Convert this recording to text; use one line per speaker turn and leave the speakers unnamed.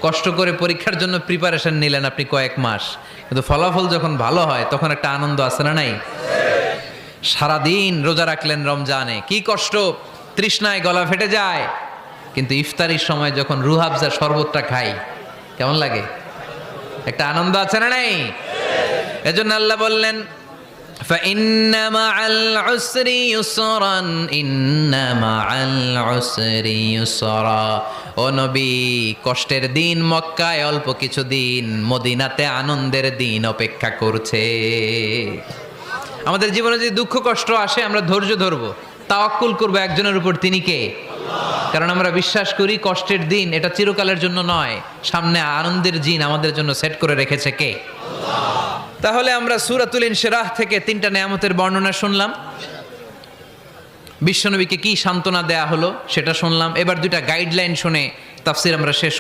কষ্ট করে পরীক্ষার জন্য প্রিপারেশন নিলেন আপনি কয়েক মাস, কিন্তু ফলাফল যখন ভালো হয় তখন একটা আনন্দ আছে না নাই? সারাদিন রোজা রাখলেন রমজানে, কি কষ্ট, তৃষ্ণায় গলা ফেটে যায়, কিন্তু ইফতারির সময় যখন রুহাবজা শরবতটা খাই কেমন লাগে? একটা আনন্দ আছে না নাই? এজন্য আল্লাহ বললেন فإن مع العسر يسرا إن مع العسر يسرا। ও নবী, কষ্টের দিন মক্কায় অল্প কিছু দিন, মদিনাতে আনন্দের দিন অপেক্ষা করছে। আমাদের জীবনে যদি দুঃখ কষ্ট আসে আমরা ধৈর্য ধরবো, তাওয়াক্কুল করবো একজনের উপর, তিনি কে? কারণ আমরা বিশ্বাস করি কষ্টের দিন এটা চিরকালের জন্য নয়, সামনে আনন্দের দিন আমাদের জন্য সেট করে রেখেছে কে? তাহলে আমরা সূরাতুল ইনশিরাহ থেকে 3টা নেয়ামতের বর্ণনা শুনলাম, বিশ্বনবীকে কি সান্ত্বনা দেয়া হলো সেটা শুনলাম। এবার 2টা গাইডলাইন শুনে তাফসীর আমরা শেষ